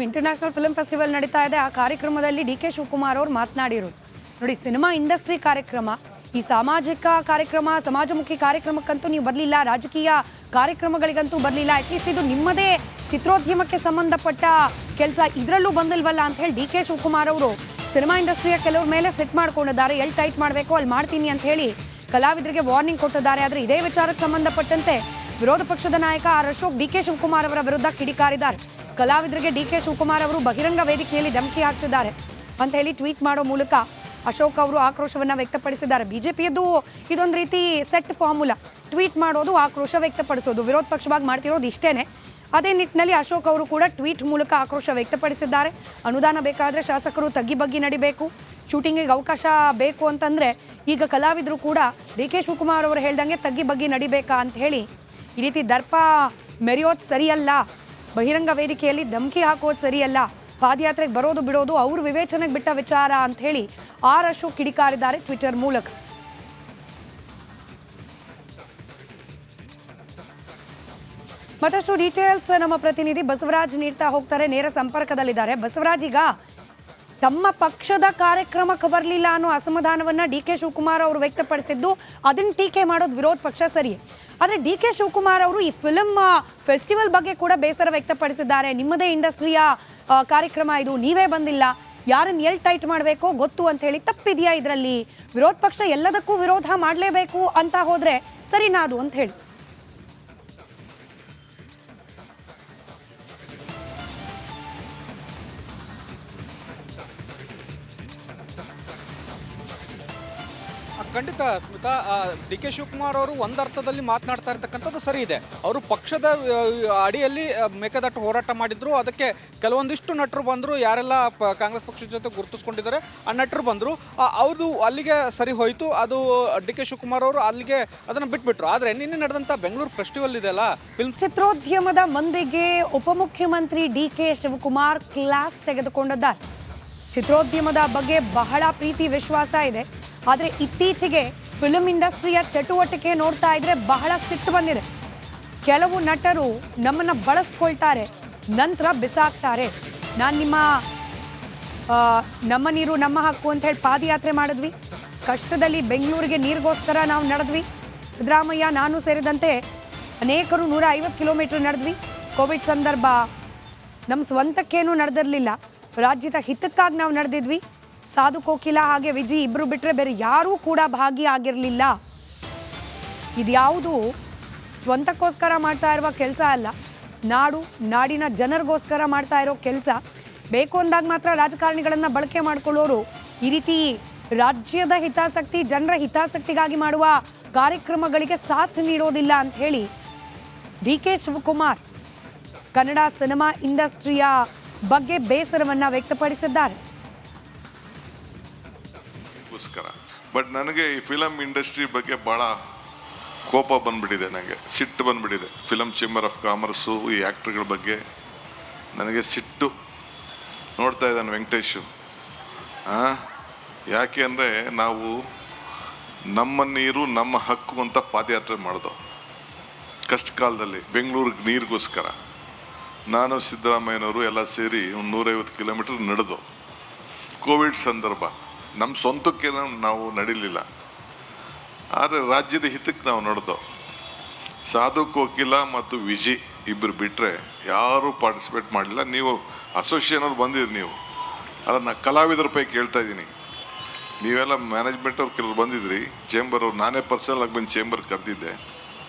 International film festival ನಡೀತಾ ಇದೆ. ಆ ಕಾರ್ಯಕ್ರಮದಲ್ಲಿ ಡಿ.ಕೆ. ಶಿವಕುಮಾರ್ ಅವರು ಮಾತನಾಡಿರೋದು ನೋಡಿ. ಸಿನಿಮಾ ಇಂಡಸ್ಟ್ರಿ ಕಾರ್ಯಕ್ರಮ, ಈ ಸಾಮಾಜಿಕ ಕಾರ್ಯಕ್ರಮ, ಸಮಾಜಮುಖಿ ಕಾರ್ಯಕ್ರಮಕ್ಕಂತೂ ನೀವು ಬರಲಿಲ್ಲ, ರಾಜಕೀಯ ಕಾರ್ಯಕ್ರಮಗಳಿಗಂತೂ ಬರಲಿಲ್ಲ. ಅಟ್ಲೀಸ್ಟ್ ಇದು ನಿಮ್ಮದೇ ಚಿತ್ರೋದ್ಯಮಕ್ಕೆ ಸಂಬಂಧಪಟ್ಟ ಕೆಲಸ, ಇದರಲ್ಲೂ ಬಂದಿಲ್ವಲ್ಲ ಅಂತ ಹೇಳಿ ಡಿ.ಕೆ. ಶಿವಕುಮಾರ್ ಅವರು ಸಿನಿಮಾ ಇಂಡಸ್ಟ್ರಿಯ ಕೆಲವ್ರ ಮೇಲೆ ಸೆಟ್ ಮಾಡ್ಕೊಂಡಿದ್ದಾರೆ. ಎಲ್ಲಿ ಟೈಟ್ ಮಾಡಬೇಕು ಅಲ್ಲಿ ಮಾಡ್ತೀನಿ ಅಂತ ಹೇಳಿ ಕಲಾವಿದರಿಗೆ ವಾರ್ನಿಂಗ್ ಕೊಟ್ಟಿದ್ದಾರೆ. ಆದರೆ ಇದೇ ವಿಚಾರಕ್ಕೆ ಸಂಬಂಧಪಟ್ಟಂತೆ ವಿರೋಧ ಪಕ್ಷದ ನಾಯಕ ಆರ್ ಅಶೋಕ್ ಡಿ.ಕೆ. ಶಿವಕುಮಾರ್ ಅವರ ವಿರುದ್ಧ ಕಿಡಿಕಾರಿದ್ದಾರೆ. ಕಲಾವಿದರಿಗೆ ಡಿ.ಕೆ. ಶಿವಕುಮಾರ್ ಅವರು ಬಹಿರಂಗ ವೇದಿಕೆಯಲ್ಲಿ ಧಮಕಿ ಹಾಕ್ತಿದ್ದಾರೆ ಅಂತ ಹೇಳಿ ಟ್ವೀಟ್ ಮಾಡೋ ಮೂಲಕ ಅಶೋಕ್ ಅವರು ಆಕ್ರೋಶವನ್ನ ವ್ಯಕ್ತಪಡಿಸಿದ್ದಾರೆ. ಬಿಜೆಪಿಯದ್ದು ಇದೊಂದು ರೀತಿ ಸೆಟ್ ಫಾರ್ಮುಲಾ, ಟ್ವೀಟ್ ಮಾಡೋದು, ಆಕ್ರೋಶ ವ್ಯಕ್ತಪಡಿಸೋದು. ವಿರೋಧ ಪಕ್ಷವಾಗಿ ಮಾಡ್ತಿರೋದು ಇಷ್ಟೇನೆ. ಅದೇ ನಿಟ್ಟಿನಲ್ಲಿ ಅಶೋಕ್ ಅವರು ಕೂಡ ಟ್ವೀಟ್ ಮೂಲಕ ಆಕ್ರೋಶ ವ್ಯಕ್ತಪಡಿಸಿದ್ದಾರೆ. ಅನುದಾನ ಬೇಕಾದರೆ ಶಾಸಕರು ತಗ್ಗಿ ಬಗ್ಗಿ ನಡಿಬೇಕು, ಶೂಟಿಂಗಿಗೆ ಅವಕಾಶ ಬೇಕು ಅಂತಂದರೆ ಈಗ ಕಲಾವಿದರು ಕೂಡ ಡಿ.ಕೆ. ಶಿವಕುಮಾರ್ ಅವರು ಹೇಳ್ದಂಗೆ ತಗ್ಗಿ ಬಗ್ಗಿ ನಡಿಬೇಕಾ ಅಂತ ಹೇಳಿ ಈ ರೀತಿ ದರ್ಪ ಮೆರೆಯೋದು ಸರಿಯಲ್ಲ, ಬಹಿರಂಗ ವೇದಿಕೆಯಲ್ಲಿ ಧಮಕಿ ಹಾಕೋದು ಸರಿಯಲ್ಲ, ಪಾದಯಾತ್ರೆಗೆ ಬರೋದು ಬಿಡೋದು ಅವ್ರ ವಿವೇಚನೆಗೆ ಬಿಟ್ಟ ವಿಚಾರ ಅಂತ ಹೇಳಿ ಆರ್ ಅಶೋಕ್ ಕಿಡಿಕಾರಿದ್ದಾರೆ ಟ್ವಿಟರ್ ಮೂಲಕ. ಮತ್ತಷ್ಟು ಡೀಟೇಲ್ಸ್ ನಮ್ಮ ಪ್ರತಿನಿಧಿ ಬಸವರಾಜ್ ನೀಡ್ತಾ ಹೋಗ್ತಾರೆ, ನೇರ ಸಂಪರ್ಕದಲ್ಲಿದ್ದಾರೆ. ಬಸವರಾಜ್, ಈಗ ತಮ್ಮ ಪಕ್ಷದ ಕಾರ್ಯಕ್ರಮಕ್ಕೆ ಬರಲಿಲ್ಲ ಅನ್ನೋ ಅಸಮಾಧಾನವನ್ನ ಡಿ.ಕೆ. ಶಿವಕುಮಾರ್ ಅವರು ವ್ಯಕ್ತಪಡಿಸಿದ್ದು, ಅದನ್ನ ಟೀಕೆ ಮಾಡೋದು ವಿರೋಧ ಪಕ್ಷ ಸರಿ. ಆದರೆ ಡಿ.ಕೆ. ಶಿವಕುಮಾರ್ ಅವರು ಈ ಫಿಲ್ಮ್ ಫೆಸ್ಟಿವಲ್ ಬಗ್ಗೆ ಕೂಡ ಬೇಸರ ವ್ಯಕ್ತಪಡಿಸಿದ್ದಾರೆ. ನಿಮ್ಮದೇ ಇಂಡಸ್ಟ್ರಿಯ ಕಾರ್ಯಕ್ರಮ ಇದು, ನೀವೇ ಬಂದಿಲ್ಲ, ಯಾರನ್ನ ಎಲ್ಲಿ ಟೈಟ್ ಮಾಡಬೇಕೋ ಗೊತ್ತು ಅಂತ ಹೇಳಿ. ತಪ್ಪಿದೆಯಾ ಇದರಲ್ಲಿ? ವಿರೋಧ ಪಕ್ಷ ಎಲ್ಲದಕ್ಕೂ ವಿರೋಧ ಮಾಡಲೇಬೇಕು ಅಂತ ಹೋದ್ರೆ ಸರಿನಾ ಅದು ಅಂತ ಹೇಳಿ? ಖಂಡಿತ ಸ್ಮಿತಾ, ಡಿ.ಕೆ. ಶಿವಕುಮಾರ್ ಅವರು ಒಂದರ್ಥದಲ್ಲಿ ಮಾತನಾಡ್ತಾ ಇರ್ತಕ್ಕಂಥದ್ದು ಸರಿ ಇದೆ. ಅವರು ಪಕ್ಷದ ಅಡಿಯಲ್ಲಿ ಮೇಕೆದಾಟು ಹೋರಾಟ ಮಾಡಿದ್ರು, ಅದಕ್ಕೆ ಕೆಲವೊಂದಿಷ್ಟು ನಟರು ಬಂದರು, ಯಾರೆಲ್ಲ ಕಾಂಗ್ರೆಸ್ ಪಕ್ಷದ ಜೊತೆ ಗುರುತಿಸ್ಕೊಂಡಿದ್ದಾರೆ ಆ ನಟರು ಬಂದರು, ಅವ್ರದ್ದು ಅಲ್ಲಿಗೆ ಸರಿ ಹೋಯಿತು. ಅದು ಡಿ.ಕೆ. ಶಿವಕುಮಾರ್ ಅವರು ಅಲ್ಲಿಗೆ ಅದನ್ನು ಬಿಟ್ಬಿಟ್ರು. ಆದರೆ ನಿನ್ನೆ ನಡೆದಂಥ ಬೆಂಗಳೂರು ಫೆಸ್ಟಿವಲ್ ಇದೆಯಲ್ಲ, ಫಿಲ್ಮ್ ಚಿತ್ರೋದ್ಯಮದ ಮಂದಿಗೆ ಉಪಮುಖ್ಯಮಂತ್ರಿ ಡಿ.ಕೆ. ಶಿವಕುಮಾರ್ ಕ್ಲಾಸ್ ತೆಗೆದುಕೊಂಡಿದ್ದಾರೆ. ಚಿತ್ರೋದ್ಯಮದ ಬಗ್ಗೆ ಬಹಳ ಪ್ರೀತಿ ವಿಶ್ವಾಸ ಇದೆ, ಆದರೆ ಇತ್ತೀಚೆಗೆ ಫಿಲ್ಮ್ ಇಂಡಸ್ಟ್ರಿಯ ಚಟುವಟಿಕೆ ನೋಡ್ತಾ ಇದ್ರೆ ಬಹಳ ಸಿಟ್ಟು ಬಂದಿದೆ. ಕೆಲವು ನಟರು ನಮ್ಮನ್ನ ಬಳಸ್ಕೊಳ್ತಾರೆ, ನಂತರ ಬಿಸಾಕ್ತಾರೆ. ನಮ್ಮ ನೀರು ನಮ್ಮ ಹಕ್ಕು ಅಂತ ಹೇಳಿ ಪಾದಯಾತ್ರೆ ಮಾಡಿದ್ವಿ, ಕಷ್ಟದಲ್ಲಿ ಬೆಂಗಳೂರಿಗೆ ನೀರಿಗೋಸ್ಕರ ನಾವು ನಡೆದ್ವಿ. ಸಿದ್ದರಾಮಯ್ಯ, ನಾನು ಸೇರಿದಂತೆ ಅನೇಕರು 150 ಕಿಲೋಮೀಟರ್ ನಡೆದ್ವಿ. ಕೋವಿಡ್ ಸಂದರ್ಭ ನಮ್ಮ ಸ್ವಂತಕ್ಕೇನೂ ನಡೆದಿರಲಿಲ್ಲ, ರಾಜ್ಯದ ಹಿತಕ್ಕಾಗಿ ನಾವು ನಡೆದಿದ್ವಿ. ಸಾಧು ಕೋಕಿಲ ಹಾಗೆ ವಿಜಿ ಇಬ್ರು ಬಿಟ್ಟರೆ ಬೇರೆ ಯಾರೂ ಕೂಡ ಭಾಗಿಯಾಗಿರಲಿಲ್ಲ. ಇದ್ಯಾವುದು ಸ್ವಂತಕ್ಕೋಸ್ಕರ ಮಾಡ್ತಾ ಇರುವ ಕೆಲಸ ಅಲ್ಲ, ನಾಡು ನಾಡಿನ ಜನರಿಗೋಸ್ಕರ ಮಾಡ್ತಾ ಇರೋ ಕೆಲಸ. ಬೇಕು ಅಂದಾಗ ಮಾತ್ರ ರಾಜಕಾರಣಿಗಳನ್ನು ಬಳಕೆ ಮಾಡಿಕೊಳ್ಳೋರು ಈ ರೀತಿ ರಾಜ್ಯದ ಹಿತಾಸಕ್ತಿ, ಜನರ ಹಿತಾಸಕ್ತಿಗಾಗಿ ಮಾಡುವ ಕಾರ್ಯಕ್ರಮಗಳಿಗೆ ಸಾಥ್ ನೀಡೋದಿಲ್ಲ ಅಂತ ಹೇಳಿ ಡಿ.ಕೆ. ಶಿವಕುಮಾರ್ ಕನ್ನಡ ಸಿನಿಮಾ ಇಂಡಸ್ಟ್ರಿಯ ಬಗ್ಗೆ ಬೇಸರವನ್ನ ವ್ಯಕ್ತಪಡಿಸಿದ್ದಾರೆ. ಬಟ್ ನನಗೆ ಈ ಫಿಲಮ್ ಇಂಡಸ್ಟ್ರಿ ಬಗ್ಗೆ ಭಾಳ ಕೋಪ ಬಂದ್ಬಿಟ್ಟಿದೆ, ನನಗೆ ಸಿಟ್ಟು ಬಂದ್ಬಿಟ್ಟಿದೆ. ಫಿಲಮ್ ಚೇಂಬರ್ ಆಫ್ ಕಾಮರ್ಸು, ಈ ಆ್ಯಕ್ಟ್ರ್ಗಳ ಬಗ್ಗೆ ನನಗೆ ಸಿಟ್ಟು. ನೋಡ್ತಾ ಇದ್ದಾನೆ ವೆಂಕಟೇಶು. ಯಾಕೆ ಅಂದರೆ ನಾವು ನಮ್ಮ ನೀರು ನಮ್ಮ ಹಕ್ಕು ಅಂತ ಪಾದಯಾತ್ರೆ ಮಾಡಿದೋ ಕಷ್ಟ ಕಾಲದಲ್ಲಿ ಬೆಂಗಳೂರಿಗೆ ನೀರಿಗೋಸ್ಕರ. ನಾನು ಸಿದ್ದರಾಮಯ್ಯನವರು ಎಲ್ಲ ಸೇರಿ ಒಂದು 150 ಕಿಲೋಮೀಟರ್ ನಡೆದು. ಕೋವಿಡ್ ಸಂದರ್ಭ ನಮ್ಮ ಸ್ವಂತಕ್ಕೆ ನಾವು ನಡೀಲಿಲ್ಲ, ಆದರೆ ರಾಜ್ಯದ ಹಿತಕ್ಕೆ ನಾವು ನಡೆದೋ. ಸಾಧು ಕೋಕಿಲ ಮತ್ತು ವಿಜಿ ಇಬ್ಬರು ಬಿಟ್ಟರೆ ಯಾರೂ ಪಾರ್ಟಿಸಿಪೇಟ್ ಮಾಡಲಿಲ್ಲ. ನೀವು ಅಸೋಸಿಯೇಷನವ್ರು ಬಂದಿರಿ, ನೀವು ಅದನ್ನು ಕಲಾವಿದರ ಪೈಕಿ ಕೇಳ್ತಾ ಇದ್ದೀನಿ. ನೀವೆಲ್ಲ ಮ್ಯಾನೇಜ್ಮೆಂಟ್ ಅವ್ರು ಕೆಲವರು ಬಂದಿದ್ರಿ, ಚೇಂಬರ್ ಅವ್ರು, ನಾನೇ ಪರ್ಸನಲ್ ಆಗಿ ಬಂದು ಚೇಂಬರ್ ಕರೆದಿದ್ದೆ.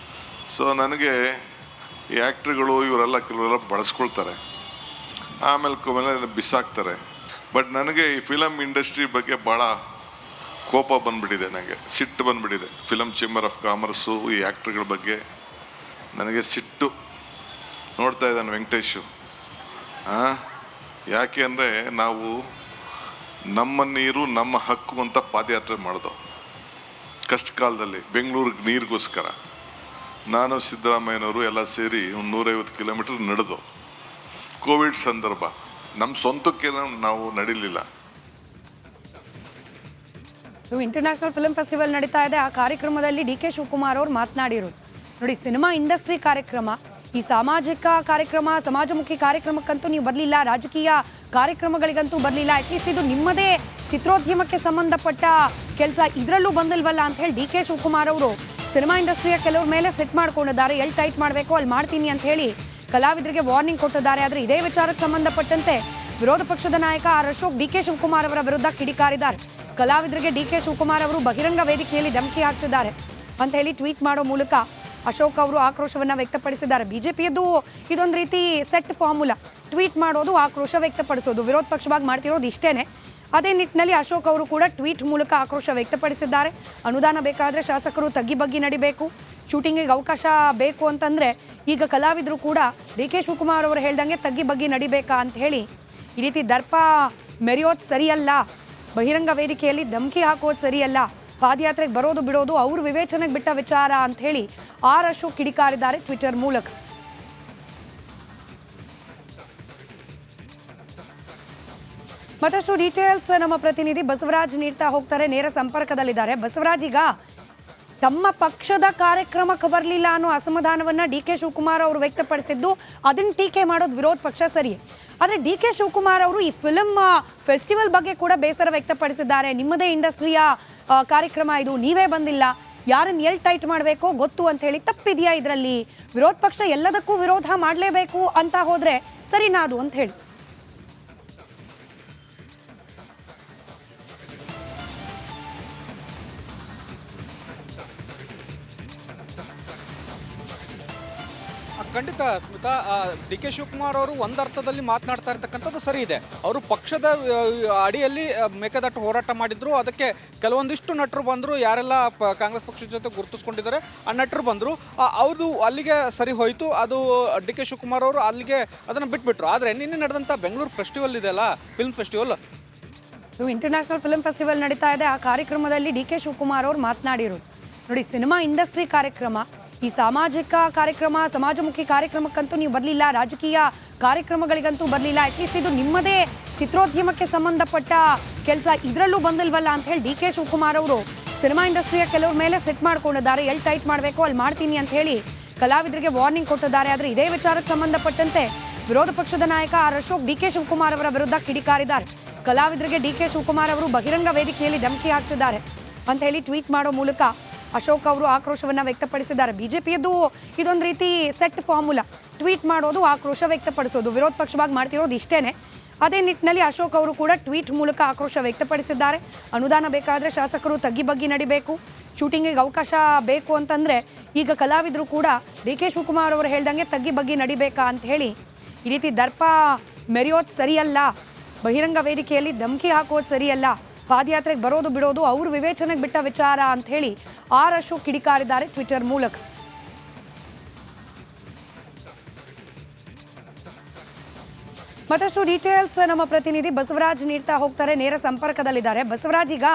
ಸೊ ನನಗೆ ಈ ಆ್ಯಕ್ಟ್ರುಗಳು ಇವರೆಲ್ಲ ಕೆಲವರೆಲ್ಲ ಬಳಸ್ಕೊಳ್ತಾರೆ, ಆಮೇಲೆ ಬಿಸಾಕ್ತಾರೆ. ಬಟ್ ನನಗೆ ಈ ಫಿಲಮ್ ಇಂಡಸ್ಟ್ರಿ ಬಗ್ಗೆ ಭಾಳ ಕೋಪ ಬಂದ್ಬಿಟ್ಟಿದೆ, ನನಗೆ ಸಿಟ್ಟು ಬಂದ್ಬಿಟ್ಟಿದೆ. ಫಿಲಮ್ ಚೇಂಬರ್ ಆಫ್ ಕಾಮರ್ಸು, ಈ ಆ್ಯಕ್ಟ್ರ್ಗಳ ಬಗ್ಗೆ ನನಗೆ ಸಿಟ್ಟು. ನೋಡ್ತಾ ಇದ್ದಾನೆ ವೆಂಕಟೇಶು. ಯಾಕೆ ಅಂದರೆ ನಾವು ನಮ್ಮ ನೀರು ನಮ್ಮ ಹಕ್ಕು ಅಂತ ಪಾದಯಾತ್ರೆ ಮಾಡಿದೋ ಕಷ್ಟ ಕಾಲದಲ್ಲಿ ಬೆಂಗಳೂರಿಗೆ ನೀರಿಗೋಸ್ಕರ. ನಾನು ಸಿದ್ದರಾಮಯ್ಯನವರು ಎಲ್ಲ ಸೇರಿ ಒಂದು 150 ಕಿಲೋಮೀಟರ್ ನಡೆದು. ಕೋವಿಡ್ ಸಂದರ್ಭ ನಮ್ಮ ಸ್ವಂತಕ್ಕೆ ನಾವು ನಡೀಲಿಲ್ಲ. ಇಂಟರ್ನ್ಯಾಷನಲ್ ಫಿಲ್ಮ್ ಫೆಸ್ಟಿವಲ್ ನಡೀತಾ ಇದೆ. ಆ ಕಾರ್ಯಕ್ರಮದಲ್ಲಿ ಡಿ.ಕೆ. ಶಿವಕುಮಾರ್ ಅವರು ಮಾತನಾಡಿರೋದು ನೋಡಿ. ಸಿನಿಮಾ ಇಂಡಸ್ಟ್ರಿ ಕಾರ್ಯಕ್ರಮ, ಈ ಸಾಮಾಜಿಕ ಕಾರ್ಯಕ್ರಮ ಸಮಾಜಮುಖಿ ಕಾರ್ಯಕ್ರಮಕ್ಕಂತೂ ನೀವು ಬರಲಿಲ್ಲ, ರಾಜಕೀಯ ಕಾರ್ಯಕ್ರಮಗಳಿಗಂತೂ ಬರಲಿಲ್ಲ, ಅಟ್ಲೀಸ್ಟ್ ಇದು ನಿಮ್ಮದೇ ಚಿತ್ರೋದ್ಯಮಕ್ಕೆ ಸಂಬಂಧಪಟ್ಟ ಕೆಲಸ, ಇದರಲ್ಲೂ ಬಂದಿಲ್ವಲ್ಲ ಅಂತ ಹೇಳಿ ಡಿ ಕೆ ಶಿವಕುಮಾರ್ ಅವರು ಸಿನಿಮಾ ಇಂಡಸ್ಟ್ರಿಯ ಕೆಲವ್ರ ಮೇಲೆ ಸೆಟ್ ಮಾಡ್ಕೊಂಡಿದ್ದಾರೆ. ಎಲ್ಲಿ ಟೈಟ್ ಮಾಡಬೇಕು ಅಲ್ಲಿ ಮಾಡ್ತೀನಿ ಅಂತ ಹೇಳಿ ಕಲಾವಿದರಿಗೆ ವಾರ್ನಿಂಗ್ ಕೊಟ್ಟಿದ್ದಾರೆ. ಆದರೆ ಇದೇ ವಿಚಾರಕ್ಕೆ ಸಂಬಂಧಪಟ್ಟಂತೆ ವಿರೋಧ ಪಕ್ಷದ ನಾಯಕ R Ashok D K Shivakumar ಅವರ ವಿರುದ್ಧ ಕಿಡಿಕಾರಿದ್ದಾರೆ. ಕಲಾವಿದರಿಗೆ ಡಿ ಕೆ ಶಿವಕುಮಾರ್ ಅವರು ಬಹಿರಂಗ ವೇದಿಕೆಯಲ್ಲಿ ಧಮಕಿ ಹಾಕ್ತಿದ್ದಾರೆ ಅಂತ ಹೇಳಿ ಟ್ವೀಟ್ ಮಾಡೋ ಮೂಲಕ ಅಶೋಕ್ ಅವರು ಆಕ್ರೋಶವನ್ನ ವ್ಯಕ್ತಪಡಿಸಿದ್ದಾರೆ. ಬಿಜೆಪಿಯದ್ದು ಇದೊಂದು ರೀತಿ ಸೆಟ್ ಫಾರ್ಮುಲಾ, ಟ್ವೀಟ್ ಮಾಡೋದು, ಆಕ್ರೋಶ ವ್ಯಕ್ತಪಡಿಸೋದು, ವಿರೋಧ ಪಕ್ಷವಾಗಿ ಮಾಡ್ತಿರೋದು ಇಷ್ಟೇನೆ. ಅದೇ ನಿಟ್ಟಿನಲ್ಲಿ ಅಶೋಕ್ ಅವರು ಕೂಡ ಟ್ವೀಟ್ ಮೂಲಕ ಆಕ್ರೋಶ ವ್ಯಕ್ತಪಡಿಸಿದ್ದಾರೆ. ಅನುದಾನ ಬೇಕಾದರೆ ಶಾಸಕರು ತಗ್ಗಿ ಬಗ್ಗಿ ನಡಿಬೇಕು, ಶೂಟಿಂಗಿಗೆ ಅವಕಾಶ ಬೇಕು ಅಂತಂದರೆ ಈಗ ಕಲಾವಿದರು ಕೂಡ ಡಿ ಕೆ ಶಿವಕುಮಾರ್ ಅವರು ಹೇಳ್ದಂಗೆ ತಗ್ಗಿ ಬಗ್ಗಿ ನಡಿಬೇಕಾ ಅಂತ ಹೇಳಿ ಈ ರೀತಿ ದರ್ಪ ಮೆರೆಯೋದು ಸರಿಯಲ್ಲ, ಬಹಿರಂಗ ವೇದಿಕೆಯಲ್ಲಿ ಧಮಕಿ ಹಾಕೋದು ಸರಿಯಲ್ಲ, ಪಾದಯಾತ್ರೆಗೆ ಬರೋದು ಬಿಡೋದು ಅವರು ವಿವೇಚನೆಗೆ ಬಿಟ್ಟ ವಿಚಾರ ಅಂತ ಹೇಳಿ ಆರ್ ಅಶೋಕ್ ಕಿಡಿಕಾರಿದ್ದಾರೆ ಟ್ವಿಟರ್ ಮೂಲಕ. ಮತ್ತಷ್ಟು ಡೀಟೇಲ್ಸ್ ನಮ್ಮ ಪ್ರತಿನಿಧಿ ಬಸವರಾಜ್ ನೀಡ್ತಾ ಹೋಗ್ತಾರೆ, ನೇರ ಸಂಪರ್ಕದಲ್ಲಿದ್ದಾರೆ. ಬಸವರಾಜ್, ಈಗ ತಮ್ಮ ಪಕ್ಷದ ಕಾರ್ಯಕ್ರಮಕ್ಕೆ ಬರಲಿಲ್ಲ ಅನ್ನೋ ಅಸಮಾಧಾನವನ್ನ ಡಿ ಕೆ ಶಿವಕುಮಾರ್ ಅವರು ವ್ಯಕ್ತಪಡಿಸಿದ್ದು, ಅದನ್ನ ಟೀಕೆ ಮಾಡೋದು ವಿರೋಧ ಪಕ್ಷ ಸರಿಯೇ? ಆದರೆ ಡಿ ಕೆ ಶಿವಕುಮಾರ್ ಅವರು ಈ ಫಿಲ್ಮ್ ಫೆಸ್ಟಿವಲ್ ಬಗ್ಗೆ ಕೂಡ ಬೇಸರ ವ್ಯಕ್ತಪಡಿಸಿದ್ದಾರೆ. ನಿಮ್ಮದೇ ಇಂಡಸ್ಟ್ರಿಯ ಕಾರ್ಯಕ್ರಮ ಇದು, ನೀವೇ ಬಂದಿಲ್ಲ, ಯಾರನ್ನ ಎಲ್ಲಿ ಟೈಟ್ ಮಾಡಬೇಕೋ ಗೊತ್ತು ಅಂತ ಹೇಳಿ. ತಪ್ಪಿದೆಯಾ ಇದರಲ್ಲಿ? ವಿರೋಧ ಪಕ್ಷ ಎಲ್ಲದಕ್ಕೂ ವಿರೋಧ ಮಾಡಲೇಬೇಕು ಅಂತ ಹೋದ್ರೆ ಸರಿನಾ ಅದು ಅಂತ ಹೇಳಿ? ಖಂಡಿತ ಸ್ಮಿತಾ, ಡಿ ಕೆ ಶಿವಕುಮಾರ್ ಅವರು ಒಂದರ್ಥದಲ್ಲಿ ಮಾತನಾಡ್ತಾ ಇರ್ತಕ್ಕಂಥದ್ದು ಸರಿ ಇದೆ. ಅವರು ಪಕ್ಷದ ಅಡಿಯಲ್ಲಿ ಮೇಕೆದಾಟು ಹೋರಾಟ ಮಾಡಿದ್ರು, ಅದಕ್ಕೆ ಕೆಲವೊಂದಿಷ್ಟು ನಟರು ಬಂದರು, ಯಾರೆಲ್ಲ ಕಾಂಗ್ರೆಸ್ ಪಕ್ಷದ ಜೊತೆ ಗುರುತಿಸ್ಕೊಂಡಿದ್ದಾರೆ ಆ ನಟರು ಬಂದರು, ಅವ್ರದ್ದು ಅಲ್ಲಿಗೆ ಸರಿ ಹೋಯಿತು. ಅದು ಡಿ ಕೆ ಶಿವಕುಮಾರ್ ಅವರು ಅಲ್ಲಿಗೆ ಅದನ್ನು ಬಿಟ್ಬಿಟ್ರು. ಆದರೆ ನಿನ್ನೆ ನಡೆದಂಥ ಬೆಂಗಳೂರು ಫೆಸ್ಟಿವಲ್ ಇದೆಯಲ್ಲ, film festival, international film festival ನಡೀತಾ ಇದೆ. ಆ ಕಾರ್ಯಕ್ರಮದಲ್ಲಿ ಡಿ ಕೆ ಶಿವಕುಮಾರ್ ಅವರು ಮಾತನಾಡಿರೋದು ನೋಡಿ, ಸಿನಿಮಾ ಇಂಡಸ್ಟ್ರಿ ಕಾರ್ಯಕ್ರಮ, ಈ ಸಾಮಾಜಿಕ ಕಾರ್ಯಕ್ರಮ ಸಮಾಜಮುಖಿ ಕಾರ್ಯಕ್ರಮಕ್ಕಂತೂ ನೀವು ಬರಲಿಲ್ಲ, ರಾಜಕೀಯ ಕಾರ್ಯಕ್ರಮಗಳಿಗಂತೂ ಬರಲಿಲ್ಲ, ಅಟ್ಲೀಸ್ಟ್ ಇದು ನಿಮ್ಮದೇ ಚಿತ್ರೋದ್ಯಮಕ್ಕೆ ಸಂಬಂಧಪಟ್ಟ ಕೆಲಸ, ಇದರಲ್ಲೂ ಬಂದಿಲ್ವಲ್ಲ ಅಂತ ಹೇಳಿ ಡಿ ಕೆ ಶಿವಕುಮಾರ್ ಅವರು ಸಿನಿಮಾ ಇಂಡಸ್ಟ್ರಿಯ ಕೆಲವ್ರ ಮೇಲೆ ಸೆಟ್ ಮಾಡ್ಕೊಂಡಿದ್ದಾರೆ. ಎಲ್ಲಿ ಟೈಟ್ ಮಾಡಬೇಕು ಅಲ್ಲಿ ಮಾಡ್ತೀನಿ ಅಂತ ಹೇಳಿ ಕಲಾವಿದರಿಗೆ ವಾರ್ನಿಂಗ್ ಕೊಟ್ಟಿದ್ದಾರೆ. ಆದರೆ ಇದೇ ವಿಚಾರಕ್ಕೆ ಸಂಬಂಧಪಟ್ಟಂತೆ ವಿರೋಧ ಪಕ್ಷದ ನಾಯಕ R Ashok D K Shivakumar ಅವರ ವಿರುದ್ಧ ಕಿಡಿಕಾರಿದ್ದಾರೆ. ಕಲಾವಿದರಿಗೆ ಡಿ ಕೆ ಶಿವಕುಮಾರ್ ಅವರು ಬಹಿರಂಗ ವೇದಿಕೆಯಲ್ಲಿ ಧಮಕಿ ಹಾಕ್ತಿದ್ದಾರೆ ಅಂತ ಹೇಳಿ ಟ್ವೀಟ್ ಮಾಡೋ ಮೂಲಕ ಅಶೋಕ್ ಅವರು ಆಕ್ರೋಶವನ್ನ ವ್ಯಕ್ತಪಡಿಸಿದ್ದಾರೆ. ಬಿಜೆಪಿಯದ್ದು ಇದೊಂದು ರೀತಿ ಸೆಟ್ ಫಾರ್ಮುಲಾ, ಟ್ವೀಟ್ ಮಾಡೋದು, ಆಕ್ರೋಶ ವ್ಯಕ್ತಪಡಿಸೋದು, ವಿರೋಧ ಪಕ್ಷವಾಗಿ ಮಾಡ್ತಿರೋದು ಇಷ್ಟೇನೆ. ಅದೇ ನಿಟ್ಟಿನಲ್ಲಿ ಅಶೋಕ್ ಅವರು ಕೂಡ ಟ್ವೀಟ್ ಮೂಲಕ ಆಕ್ರೋಶ ವ್ಯಕ್ತಪಡಿಸಿದ್ದಾರೆ. ಅನುದಾನ ಬೇಕಾದರೆ ಶಾಸಕರು ತಗ್ಗಿ ಬಗ್ಗಿ ನಡಿಬೇಕು, ಶೂಟಿಂಗಿಗೆ ಅವಕಾಶ ಬೇಕು ಅಂತಂದರೆ ಈಗ ಕಲಾವಿದರು ಕೂಡ ಡಿ ಕೆ ಶಿವಕುಮಾರ್ ಅವರು ಹೇಳ್ದಂಗೆ ತಗ್ಗಿ ಬಗ್ಗಿ ನಡಿಬೇಕಾ ಅಂತ ಹೇಳಿ ಈ ರೀತಿ ದರ್ಪ ಮೆರೆಯೋದು ಸರಿಯಲ್ಲ, ಬಹಿರಂಗ ವೇದಿಕೆಯಲ್ಲಿ ಧಮಕಿ ಹಾಕೋದು ಸರಿಯಲ್ಲ, ಪಾದಯಾತ್ರೆಗೆ ಬರೋದು ಬಿಡೋದು ಅವರು ವಿವೇಚನೆಗೆ ಬಿಟ್ಟ ವಿಚಾರ ಅಂತ ಹೇಳಿ ಆರ್ ಅಶೋಕ್ ಕಿಡಿಕಾರಿದ್ದಾರೆ ಟ್ವಿಟರ್ ಮೂಲಕ. ಮತ್ತಷ್ಟು ಡೀಟೇಲ್ಸ್ ನಮ್ಮ ಪ್ರತಿನಿಧಿ ಬಸವರಾಜ್ ನೀಡ್ತಾ ಹೋಗ್ತಾರೆ, ನೇರ ಸಂಪರ್ಕದಲ್ಲಿದ್ದಾರೆ. ಬಸವರಾಜ್, ಈಗ